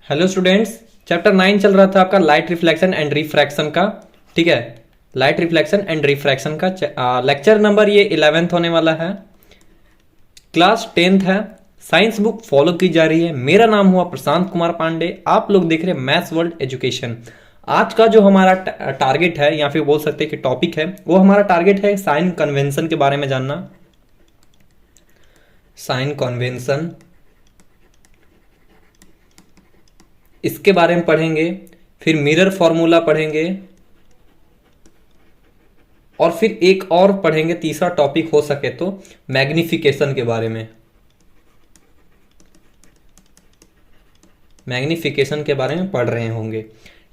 Hello students. Chapter 9 चल रहा था आपका लाइट रिफ्लेक्शन एंड रिफ्रैक्शन का। ठीक है, लाइट रिफ्लेक्शन एंड रिफ्रैक्शन का लेक्चर नंबर ये 11th होने वाला है। क्लास 10th है। साइंस बुक फॉलो की जा रही है। मेरा नाम हुआ प्रशांत कुमार पांडे। आप लोग देख रहे हैं मैथ्स वर्ल्ड एजुकेशन। आज का जो हमारा टारगेट है या फिर बोल सकते हैं कि टॉपिक है, वो हमारा टारगेट है साइन कन्वेंशन के बारे में जानना। साइन कन्वेंशन, इसके बारे में पढ़ेंगे। फिर मिरर फॉर्मूला पढ़ेंगे और फिर एक और पढ़ेंगे, तीसरा टॉपिक हो सके तो मैग्निफिकेशन के बारे में। मैग्निफिकेशन के बारे में पढ़ रहे होंगे।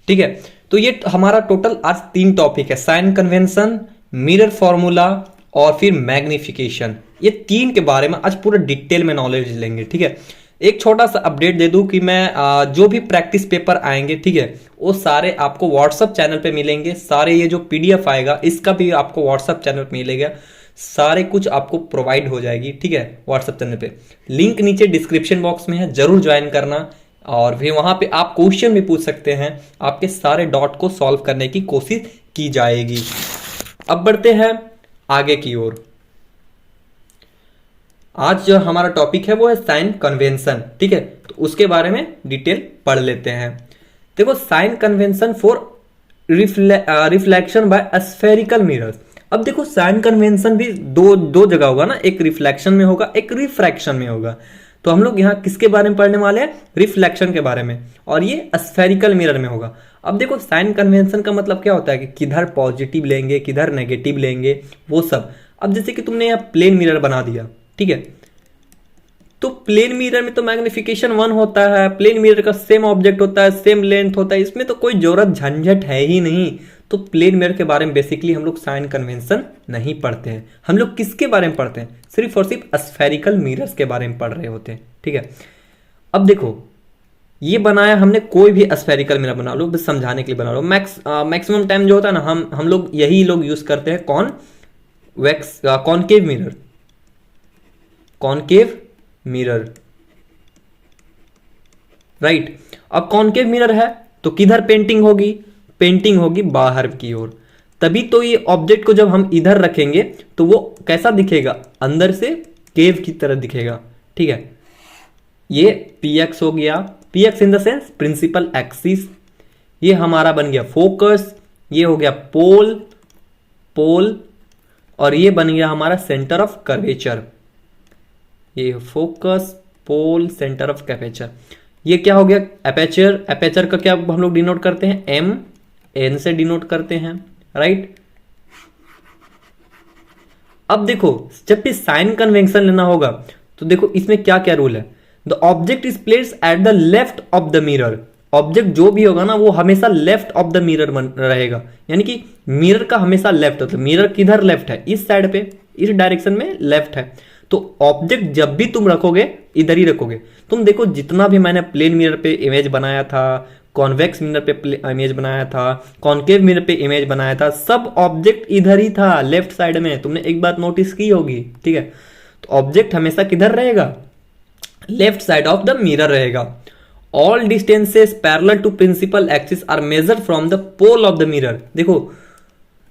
ठीक है, तो ये हमारा टोटल आज 3 टॉपिक है, साइन कन्वेंशन, मिरर फॉर्मूला और फिर मैग्निफिकेशन। ये 3 के बारे में आज पूरा डिटेल में नॉलेज लेंगे। ठीक है, एक छोटा सा अपडेट दे दूं कि मैं जो भी प्रैक्टिस पेपर आएंगे, ठीक है, वो सारे आपको व्हाट्सएप चैनल पे मिलेंगे। सारे ये जो पीडीएफ आएगा इसका भी आपको व्हाट्सएप चैनल पे मिलेगा। सारे कुछ आपको प्रोवाइड हो जाएगी। ठीक है, व्हाट्सएप चैनल पे लिंक नीचे डिस्क्रिप्शन बॉक्स में है, जरूर ज्वाइन करना। और फिर वहां पे आप क्वेश्चन भी पूछ सकते हैं, आपके सारे डॉट को सॉल्व करने की कोशिश की जाएगी। अब बढ़ते हैं आगे की ओर। आज जो हमारा टॉपिक है वो है साइन कन्वेंशन। ठीक है, तो उसके बारे में डिटेल पढ़ लेते हैं। देखो, sign convention for reflection by spherical mirrors. अब देखो, साइन कन्वेंशन भी दो जगह होगा ना, एक रिफ्लेक्शन में होगा, एक रिफ्रैक्शन में होगा। तो हम लोग यहाँ किसके बारे में पढ़ने वाले हैं? रिफ्लेक्शन के बारे में, और ये स्फेरिकल मिरर में होगा। अब देखो, साइन कन्वेंशन का मतलब क्या होता है कि किधर पॉजिटिव लेंगे, किधर नेगेटिव लेंगे, वो सब। अब जैसे कि तुमने यहाँ प्लेन मिरर बना दिया, ठीक है, तो प्लेन मिरर में तो मैग्निफिकेशन 1 होता है। प्लेन मिरर का सेम ऑब्जेक्ट होता है, सेम लेंथ होता है, इसमें तो कोई जरूरत झंझट है ही नहीं। तो प्लेन मिरर के बारे में बेसिकली हम लोग साइन कन्वेंशन नहीं पढ़ते हैं। हम लोग किसके बारे में पढ़ते हैं? सिर्फ और सिर्फ स्फेरिकल मिरर्स के बारे में पढ़ रहे होते हैं। ठीक है, अब देखो, ये बनाया हमने, कोई भी स्फेरिकल मिरर बना लो, बस समझाने के लिए बना लो। मैक्सिमम टाइम जो होता है ना, हम लोग यही लोग यूज करते हैं। Concave mirror, concave mirror, right. अब कॉनकेव मिरर है तो किधर पेंटिंग होगी? पेंटिंग होगी बाहर की ओर। तभी तो ये ऑब्जेक्ट को जब हम इधर रखेंगे तो वो कैसा दिखेगा? अंदर से केव की तरह दिखेगा। ठीक है, ये px हो गया, px in the sense principal axis. ये हमारा बन गया फोकस, ये हो गया पोल, और ये बन गया हमारा सेंटर ऑफ कर्वेचर। ये focus, pole, centre of curvature. ये क्या हो गया? एपेचर। एपेचर का क्या हम लोग डिनोट करते हैं? एम, एन से डिनोट करते हैं, राइट। अब देखो, जब भी साइन कन्वेंशन लेना होगा तो देखो इसमें क्या क्या रूल है। The object is placed at the left of the mirror. Object जो भी होगा ना, वो हमेशा लेफ्ट ऑफ द मिरर रहेगा, यानी कि मिरर का हमेशा लेफ्ट होता है। मिरर किधर लेफ्ट है? इस साइड पे, इस डायरेक्शन में लेफ्ट है। तो ऑब्जेक्ट जब भी तुम रखोगे, इधर ही रखोगे। तुम देखो, जितना भी मैंने प्लेन मिरर पे इमेज बनाया था, कॉन्वेक्स मिरर पे इमेज बनाया था, कॉन्केव मिरर पे इमेज बनाया था, सब ऑब्जेक्ट इधर ही था, लेफ्ट साइड में। तुमने एक बात नोटिस की होगी, ठीक है। तो ऑब्जेक्ट हमेशा किधर रहेगा? Left side of the mirror रहेगा। All distances parallel to principal axis are measured from the pole of the mirror. देखो,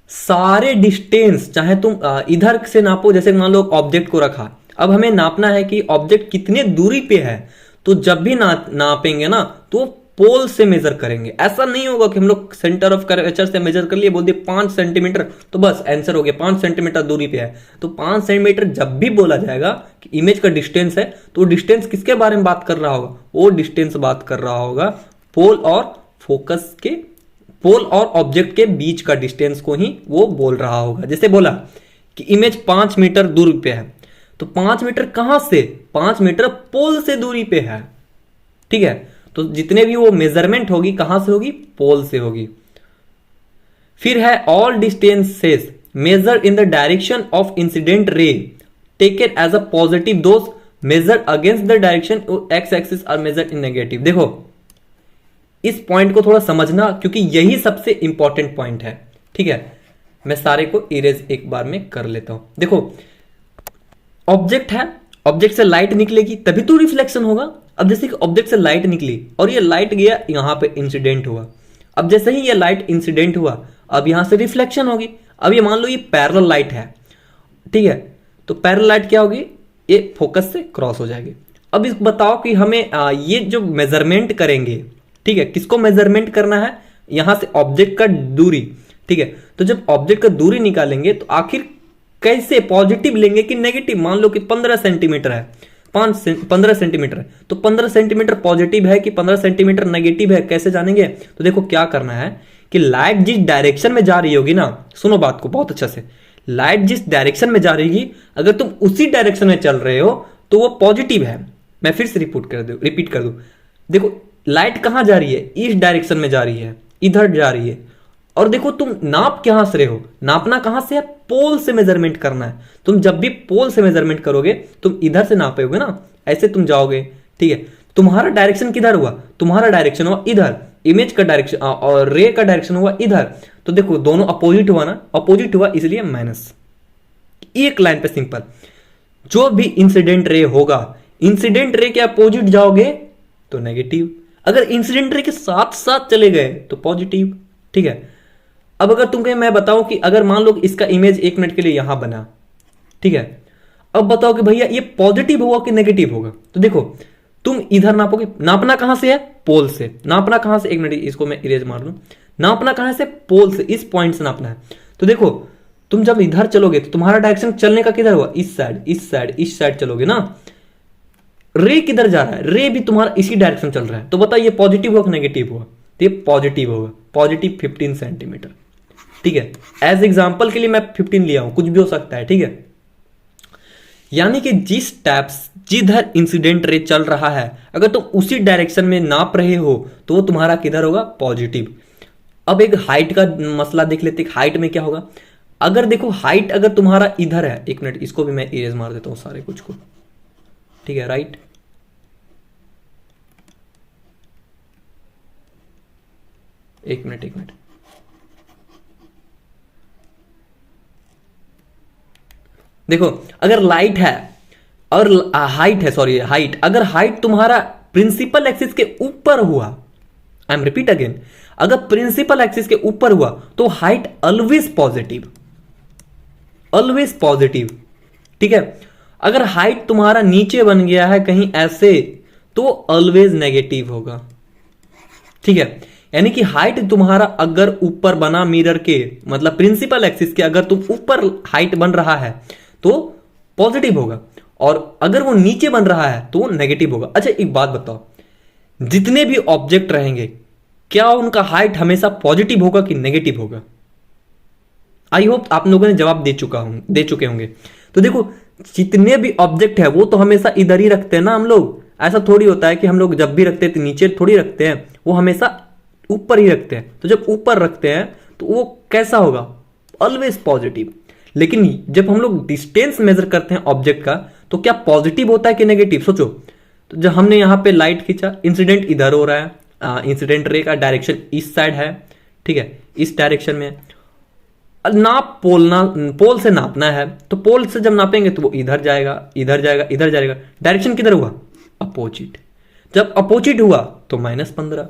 सारे डिस्टेंस चाहे तुम इधर से नापो, जैसे मान लो ऑब्जेक्ट को रखा, अब हमें नापना है कि ऑब्जेक्ट कितने दूरी पे है। तो जब भी नापेंगे ना, तो पोल से मेजर करेंगे। ऐसा नहीं होगा कि हम लोग सेंटर ऑफ कर्वेचर से मेजर कर लिए, बोल दिए 5 सेंटीमीटर, तो बस आंसर हो गया 5 सेंटीमीटर दूरी पे है। तो 5 सेंटीमीटर जब भी बोला जाएगा कि इमेज का डिस्टेंस है, तो डिस्टेंस किसके बारे में बात कर रहा होगा? वो डिस्टेंस बात कर रहा होगा पोल और फोकस के, पोल और ऑब्जेक्ट के बीच का डिस्टेंस को ही वो बोल रहा होगा। जैसे बोला कि इमेज 5 मीटर दूर पे है, तो 5 मीटर कहां से? 5 मीटर पोल से दूरी पे है। ठीक है, तो जितने भी वो मेजरमेंट होगी कहां से होगी? पोल से होगी। फिर है all distances measure in the direction of incident ray taken as a positive, those measure against the direction X axis are measure in negative. देखो, इस पॉइंट को थोड़ा समझना, क्योंकि यही सबसे इंपॉर्टेंट पॉइंट है। ठीक है, मैं सारे को इरेज एक बार में कर लेता हूं। देखो, ऑब्जेक्ट है, ऑब्जेक्ट से लाइट निकलेगी तभी तो रिफ्लेक्शन होगा। अब जैसे कि ऑब्जेक्ट से लाइट निकली और ये लाइट गया यहाँ पे इंसिडेंट हुआ। अब जैसे ही ये लाइट इंसिडेंट हुआ, अब यहां से रिफ्लेक्शन होगी। अब ये मान लो ये पैरेलल लाइट है, ठीक है, तो पैरेलल लाइट क्या होगी, ये फोकस से क्रॉस हो जाएगी। अब इस बताओ कि हमें ये जो मेजरमेंट करेंगे, ठीक है, किसको मेजरमेंट करना है, यहां से ऑब्जेक्ट का दूरी, ठीक है, तो जब ऑब्जेक्ट का दूरी निकालेंगे तो आखिर कैसे पॉजिटिव लेंगे कि नेगेटिव। मान लो कि 15 सेंटीमीटर है, 15 सेंटीमीटर है, तो 15 सेंटीमीटर पॉजिटिव है कि 15 सेंटीमीटर नेगेटिव है, कैसे जानेंगे। तो देखो क्या करना है कि लाइट जिस डायरेक्शन में जा रही होगी ना, सुनो बात को बहुत अच्छा से, लाइट जिस डायरेक्शन में जा रही होगी, अगर तुम उसी डायरेक्शन में चल रहे हो तो वो पॉजिटिव है। मैं फिर से रिपीट कर दूं, देखो लाइट कहां जा रही है, इस डायरेक्शन में जा रही है, इधर जा रही है। और देखो तुम नाप कहां से रहे हो, नापना कहां से है, पोल से मेजरमेंट करना है। तुम जब भी पोल से मेजरमेंट करोगे तुम इधर से नापोगे ना, ऐसे तुम जाओगे, ठीक है, तुम्हारा डायरेक्शन किधर हुआ, तुम्हारा डायरेक्शन हुआ इधर, इमेज का डायरेक्शन और रे का डायरेक्शन हुआ इधर। तो देखो दोनों अपोजिट हुआ ना, अपोजिट हुआ इसलिए माइनस। एक लाइन पे सिंपल, जो भी इंसिडेंट रे होगा, इंसिडेंट रे के अपोजिट जाओगे तो नेगेटिव, अगर इंसिडेंट रे के साथ साथ चले गए तो पॉजिटिव, ठीक है। अब अगर तुम कहें, मैं बताऊं कि अगर मान लो कि इसका इमेज 1 मिनट के लिए यहां बना, ठीक है, अब बताओ कि भैया ये पॉजिटिव होगा कि नेगेटिव होगा। तो देखो तुम इधर नापोगे, नापना कहां से है, पोल से, नापना कहां से, 1 मिनट इसको मैं इरेज मार दूं, नापना कहां से, पोल से, इस पॉइंट से नापना है। तो देखो तुम जब इधर चलोगे तो तुम्हारा डायरेक्शन चलने का किधर हुआ, इस साइड, इस साइड, इस साइड चलोगे ना। रे किधर जा रहा है, रे भी तुम्हारा इसी डायरेक्शन चल रहा है, तो बताइए पॉजिटिव होगा कि नेगेटिव होगा, तो ये पॉजिटिव होगा, पॉजिटिव 15 सेंटीमीटर, ठीक है। एज एग्जांपल के लिए मैं 15 लिया हूं, कुछ भी हो सकता है, ठीक है। यानी कि जिस टैप्स जिधर इंसिडेंट रे चल रहा है, अगर तुम उसी डायरेक्शन में नाप रहे हो तो वो तुम्हारा किधर होगा, पॉजिटिव। अब एक हाइट का मसला देख लेते हैं, हाइट में क्या होगा। अगर देखो हाइट अगर तुम्हारा इधर है, 1 मिनट इसको भी मैं इरेज मार देता हूं सारे कुछ को, ठीक है, राइट। एक मिनट देखो अगर लाइट है और हाइट है, सॉरी हाइट, अगर हाइट तुम्हारा प्रिंसिपल एक्सिस के ऊपर हुआ, आई एम रिपीट अगेन, अगर प्रिंसिपल एक्सिस के ऊपर हुआ तो height always positive, always positive, ठीक है। अगर हाइट तुम्हारा नीचे बन गया है कहीं ऐसे तो ऑलवेज नेगेटिव होगा, ठीक है। यानी कि हाइट तुम्हारा अगर ऊपर बना मिरर के, मतलब प्रिंसिपल एक्सिस के, अगर तुम ऊपर हाइट बन रहा है तो पॉजिटिव होगा, और अगर वो नीचे बन रहा है तो वो नेगेटिव होगा। अच्छा एक बात बताओ, जितने भी ऑब्जेक्ट रहेंगे क्या उनका हाइट हमेशा पॉजिटिव होगा कि नेगेटिव होगा। आई होप आप लोगों ने जवाब दे चुके होंगे। तो देखो जितने भी ऑब्जेक्ट है वो तो हमेशा इधर ही रखते हैं ना हम लोग, ऐसा थोड़ी होता है कि हम लोग जब भी रखते हैं तो नीचे थोड़ी रखते हैं, वो हमेशा ऊपर ही रखते हैं। तो जब ऊपर रखते हैं तो वो कैसा होगा, ऑलवेज पॉजिटिव। लेकिन जब हम लोग डिस्टेंस मेजर करते हैं ऑब्जेक्ट का तो क्या पॉजिटिव होता है कि नेगेटिव, सोचो। तो जब हमने यहां पे लाइट खींचा, इंसिडेंट इधर हो रहा है, इंसिडेंट रे का डायरेक्शन इस साइड है, ठीक है, इस डायरेक्शन में। नाप पोल से नापना है, तो पोल से जब नापेंगे तो वो इधर जाएगा, इधर जाएगा, इधर जाएगा, डायरेक्शन किधर हुआ, अपोजिट। जब अपोजिट हुआ तो -15,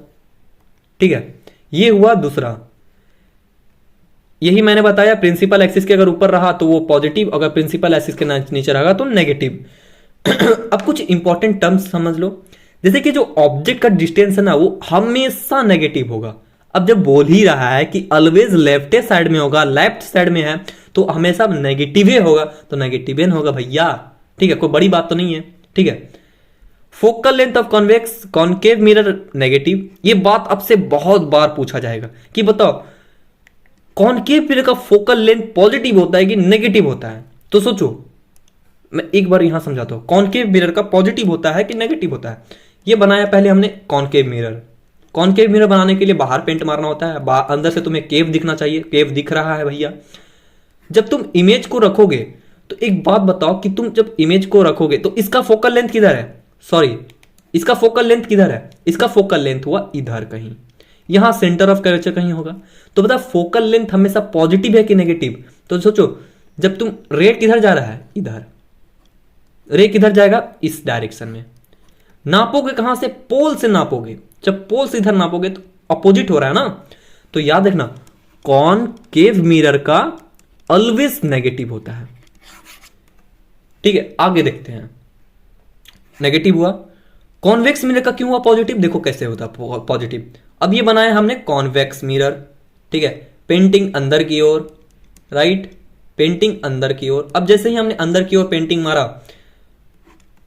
ठीक है। ये हुआ दूसरा, यही मैंने बताया, प्रिंसिपल एक्सिस के अगर ऊपर रहा तो वो पॉजिटिव, अगर प्रिंसिपल एक्सिस के नीचे रहा तो नेगेटिव। अब कुछ इंपॉर्टेंट टर्म्स समझ लो, जैसे कि जो ऑब्जेक्ट का डिस्टेंस है ना वो हमेशा नेगेटिव होगा। अब जब बोल ही रहा है कि ऑलवेज लेफ्ट साइड में होगा, लेफ्ट साइड में है तो हमेशा नेगेटिव होगा, तो नेगेटिव होगा भैया, ठीक है, कोई बड़ी बात तो नहीं है, ठीक है। Focal length of convex concave mirror negative, ये बात आपसे बहुत बार पूछा जाएगा कि बताओ कॉनकेव मिरर का फोकल लेंथ पॉजिटिव होता है कि नेगेटिव होता है। तो सोचो, मैं एक बार यहां समझाता हूं, कॉनकेव मिरर का पॉजिटिव होता है कि नेगेटिव होता है। ये बनाया पहले हमने कॉनकेव मिरर, कॉनकेव मिरर बनाने के लिए बाहर पेंट मारना होता है, अंदर से तुम्हें केव दिखना चाहिए, केव दिख रहा है भैया। जब तुम इमेज को रखोगे तो एक बात बताओ कि तुम जब इमेज को रखोगे तो इसका फोकल लेंथ किधर है, सॉरी इसका फोकल लेंथ किधर है, इसका फोकल लेंथ हुआ इधर कहीं, यहां सेंटर ऑफ कर्वेचर कहीं होगा। तो बता फोकल लेंथ हमेशा पॉजिटिव है कि नेगेटिव। तो सोचो जब तुम रे किधर जा रहा है, इधर, रे किधर जाएगा, इस डायरेक्शन में। नापोगे कहां से? पोल से नापोगे। जब पोल से इधर नापोगे तो अपोजिट हो रहा है ना, तो याद रखना कॉनकेव मिरर का ऑलवेज नेगेटिव होता है। ठीक है, आगे देखते हैं। नेगेटिव हुआ, कॉन्वेक्स मिरर का क्यों हुआ पॉजिटिव? देखो कैसे होता है पॉजिटिव। अब ये बनाया हमने कॉन्वेक्स मिरर, ठीक है, पेंटिंग अंदर की ओर, राइट, पेंटिंग अंदर की ओर। अब जैसे ही हमने अंदर की ओर पेंटिंग मारा,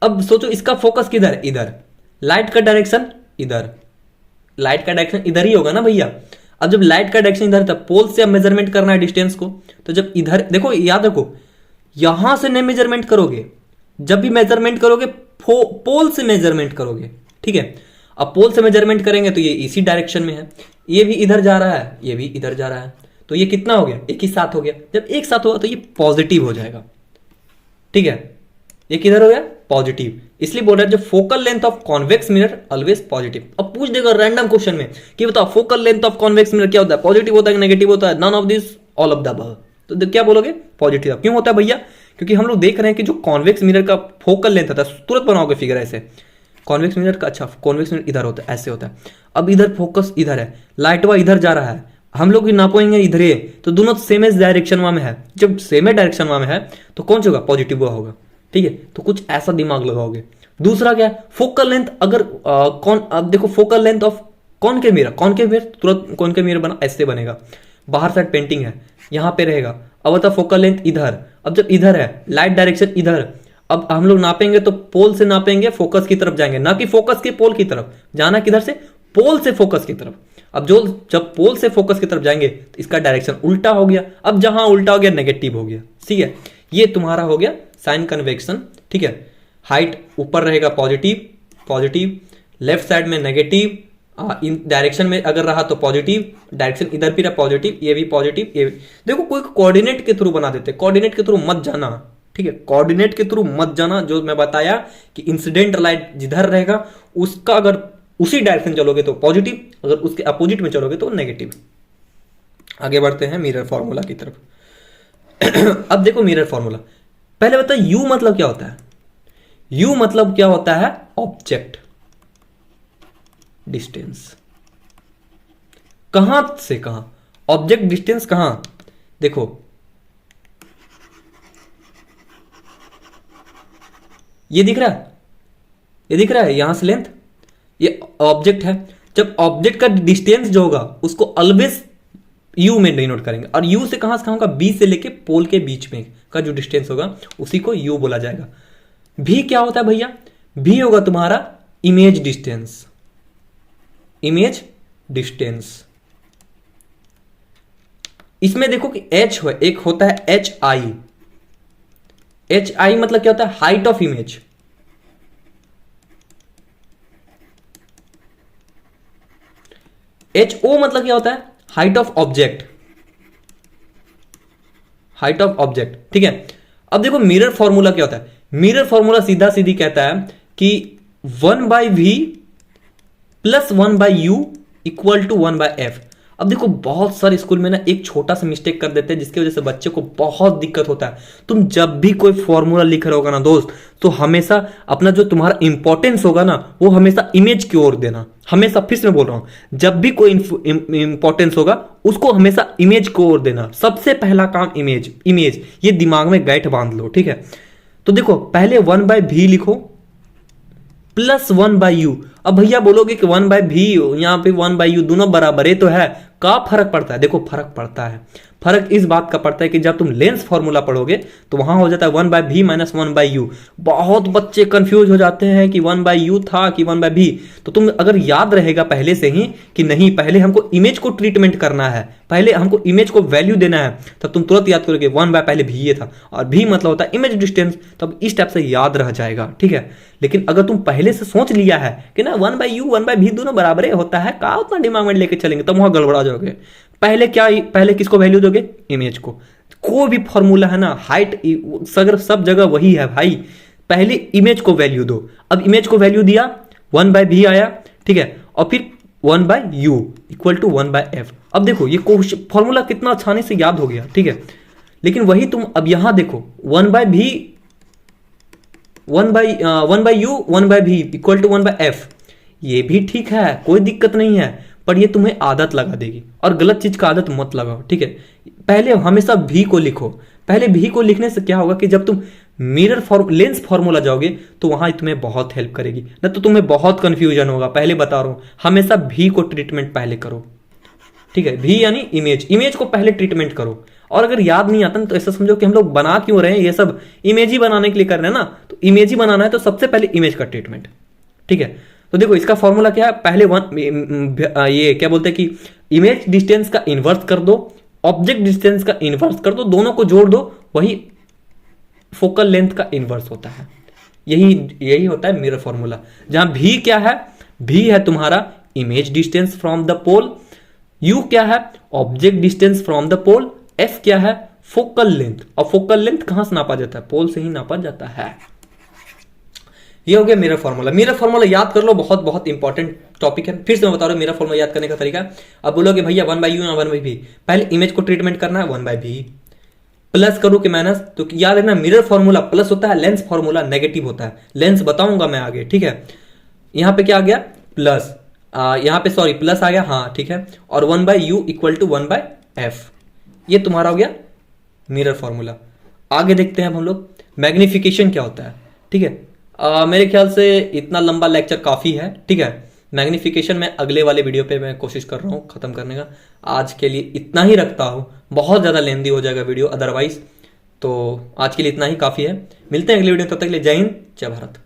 अब सोचो इसका फोकस किधर? इधर। लाइट का डायरेक्शन इधर, लाइट का डायरेक्शन इधर ही होगा ना भैया। अब जब लाइट का डायरेक्शन इधर था, पोल से अब मेजरमेंट करना है डिस्टेंस को, तो जब इधर देखो, याद रखो यहां से नहीं मेजरमेंट करोगे, जब भी मेजरमेंट करोगे पोल से मेजरमेंट करोगे, ठीक है। अब पोल से मेजरमेंट करेंगे तो ये इसी डायरेक्शन में है, ये भी इधर जा रहा है, ये भी इधर जा रहा है, तो ये कितना हो गया? एक ही साथ हो गया। जब एक साथ होगा तो ये पॉजिटिव हो जाएगा, ठीक है। ये किधर हो गया? पॉजिटिव। इसलिए बोल रहा है जो focal length of convex mirror always positive. अब पूछ देगा रैंडम क्वेश्चन में कि बताओ focal length of convex mirror क्या होता है? पॉजिटिव होता है कि नेगेटिव होता है? None of this, all of the above. तो क्या बोलोगे? पॉजिटिव। क्यों होता है भैया? क्योंकि हम लोग देख रहे हैं कि जो कॉन्वेक्स मिरर का फोकल लेंथ होता है, तुरंत बनाओगे फिगर ऐसे, कॉन्वेक्स मिरर का, अच्छा कॉन्वेक्स मिरर इधर होता है, ऐसे होता है। अब इधर फोकस इधर है, लाइट वा इधर जा रहा है, हम लोग भी नापोएंगे इधर ही, तो दोनों सेम डायरेक्शन में है। जब सेम डायरेक्शन में है तो कौन सा होगा? पॉजिटिव होगा, ठीक है। तो कुछ ऐसा दिमाग लगाओगे। दूसरा क्या है? फोकल लेंथ, अगर अब देखो focal length of concave mirror, concave mirror तुरंत कॉनकेव मिरर बना ऐसे बनेगा, बाहर साइड पेंटिंग है, यहां पे रहेगा। अब बता फोकल लेंथ इधर, अब जब इधर है, लाइट डायरेक्शन इधर, अब हम लोग नापेंगे तो पोल से नापेंगे, फोकस की तरफ जाएंगे, ना कि फोकस के पोल की तरफ जाना, किधर से? पोल से फोकस की तरफ। अब जब पोल से फोकस की तरफ जाएंगे तो इसका डायरेक्शन उल्टा हो गया। अब जहां उल्टा हो गया नेगेटिव हो गया, ठीक है। ये तुम्हारा हो गया साइन कन्वेक्शन, ठीक है। हाइट ऊपर रहेगा पॉजिटिव, पॉजिटिव, लेफ्ट साइड में नेगेटिव, इन डायरेक्शन में अगर रहा तो पॉजिटिव, डायरेक्शन इधर भी रहा पॉजिटिव, ये भी पॉजिटिव, ये भी। देखो कोई कोऑर्डिनेट के थ्रू बना देते, कोऑर्डिनेट के थ्रू मत जाना, ठीक है, कोऑर्डिनेट के थ्रू मत जाना। जो मैं बताया कि इंसिडेंट लाइट जिधर रहेगा उसका अगर उसी डायरेक्शन चलोगे तो पॉजिटिव, अगर उसके अपोजिट में चलोगे तो नेगेटिव। आगे बढ़ते हैं मिरर फॉर्मूला की तरफ। अब देखो मिरर फॉर्मूला, पहले बताओ यू मतलब क्या होता है? यू मतलब क्या होता है? Object distance. कहां से कहां? ऑब्जेक्ट डिस्टेंस कहां? देखो ये दिख रहा है, ये दिख रहा है, यहां से लेंथ, ये ऑब्जेक्ट है। जब ऑब्जेक्ट का डिस्टेंस जो होगा उसको ऑलवेज यू में डिनोट करेंगे, और यू से कहां होगा? बी से लेके पोल के बीच में का जो डिस्टेंस होगा उसी को यू बोला जाएगा। भी क्या होता है भैया? भी होगा तुम्हारा इमेज डिस्टेंस, इमेज डिस्टेंस। इसमें देखो कि एच है, एक होता है एच आई। एच आई मतलब क्या होता है? Height of image. H O मतलब क्या होता है? Height of object, height of object, ठीक है। अब देखो मिरर फॉर्मूला क्या होता है? मिरर फॉर्मूला सीधा सीधी कहता है कि 1/v plus 1/u equal to 1/f। अब देखो बहुत सारे स्कूल में ना एक छोटा सा मिस्टेक कर देते हैं जिसकी वजह से बच्चे को बहुत दिक्कत होता है। तुम जब भी कोई फॉर्मूला लिख रहे होगा ना दोस्त, तो हमेशा अपना जो तुम्हारा इंपॉर्टेंस होगा ना वो हमेशा इमेज की ओर देना। हमेशा, फिर से मैं बोल रहा हूं, जब भी कोई इंपॉर्टेंस होगा उसको हमेशा इमेज की ओर देना। सबसे पहला काम इमेज, इमेज, ये दिमाग में गांठ बांध लो, ठीक है। तो देखो पहले 1/v लिखो प्लस 1/u। अब भैया बोलोगे कि 1/v यहां पे 1/u दोनों बराबर है तो है, का फर्क पड़ता है? देखो फर्क पड़ता है। फर्क इस बात का पड़ता है कि जब तुम लेंस फॉर्मूला पढ़ोगे तो वहां हो जाता है 1/v माइनस 1/u। बहुत बच्चे कंफ्यूज हो जाते हैं कि 1/u था कि 1/v। तो तुम अगर याद रहेगा पहले से ही कि नहीं, पहले हमको इमेज को ट्रीटमेंट करना है, पहले हमको इमेज को वैल्यू देना है, तब तुम तुरंत याद करोगे 1/, पहले भी ये था, और भी मतलब होता है इमेज डिस्टेंस, तब इस टाइप से याद रह जाएगा, ठीक है। लेकिन अगर तुम पहले से सोच लिया है कि ना 1/u 1/v दोनों बराबर होता है, का उतना दिमाग में लेके चलेंगे, तब वहां गड़बड़ा जाओगे। पहले क्या, पहले किसको वैल्यू दोगे? इमेज को। कोई भी फॉर्मूला है ना, हाइट सगर सब जगह वही है भाई, पहले इमेज को वैल्यू दो। अब इमेज को वैल्यू दिया 1/v आया, ठीक है, और फिर 1/u इक्वल टू 1/f। अब देखो ये फॉर्मूला कितना आसानी से याद हो गया, ठीक है। लेकिन वही तुम अब यहां देखो 1/v 1 by you 1/v equal to 1/f, ये भी ठीक है, कोई दिक्कत नहीं है, पर ये तुम्हें आदत लगा देगी और गलत चीज का आदत मत लगाओ, ठीक है। पहले हमेशा भी को लिखो, पहले भी को लिखने से क्या होगा कि जब तुम लेंस फॉर्मूला जाओगे तो वहां तुम्हें बहुत हेल्प करेगी, ना तो तुम्हें बहुत कंफ्यूजन होगा। पहले बता रहा हूं, हमेशा भी को ट्रीटमेंट पहले करो, ठीक है। भी यानी इमेज को पहले ट्रीटमेंट करो। और अगर याद नहीं आता ना तो ऐसा समझो कि हम लोग बना क्यों रहे हैं, ये सब इमेज ही बनाने के लिए कर रहे हैं ना, तो इमेज ही बनाना है तो सबसे पहले इमेज का ट्रीटमेंट, ठीक है। तो देखो इसका फॉर्मूला क्या है, पहले ये क्या बोलते हैं कि इमेज डिस्टेंस का इनवर्स कर दो, ऑब्जेक्ट डिस्टेंस का इनवर्स कर दो, दोनों को जोड़ दो, वही फोकल लेंथ का इनवर्स होता है। यही होता है मिरर फॉर्मूला। जहां भी क्या है, भी है तुम्हारा image distance from the pole, U क्या है object distance from the pole, F क्या है फोकल लेंथ। और फोकल लेंथ कहां से नापा जाता है, पोल से ही नापा जाता है। ये हो गया मिरर फॉर्मूला। मिरर फॉर्मूला याद कर लो, बहुत बहुत इंपॉर्टेंट टॉपिक है। फिर से मैं बता रहा हूं मिरर फॉर्मूला याद करने का तरीका। अब बोलोगे भैया 1/u ना 1/v, पहले इमेज को ट्रीटमेंट करना है 1/v, प्लस करो कि माइनस, तो याद रखना मिरर फॉर्मूला प्लस होता है, लेंस फॉर्मूला नेगेटिव होता है। लेंस बताऊंगा मैं आगे, ठीक है। यहां पे क्या आ गया प्लस, यहां पे सॉरी प्लस आ गया, हाँ ठीक है। और 1/u इक्वल टू 1/f, ये तुम्हारा हो गया मिरर फॉर्मूला। आगे देखते हैं अब हम लोग मैग्निफिकेशन क्या होता है, ठीक है। मेरे ख्याल से इतना लंबा लेक्चर काफी है, ठीक है। मैग्निफिकेशन में अगले वाले वीडियो पे मैं कोशिश कर रहा हूं खत्म करने का। आज के लिए इतना ही रखता हूं, बहुत ज्यादा लेंदी हो जाएगा वीडियो अदरवाइज। तो आज के लिए इतना ही काफी है, मिलते हैं अगले वीडियो, तब तक के लिए जय हिंद जय भारत।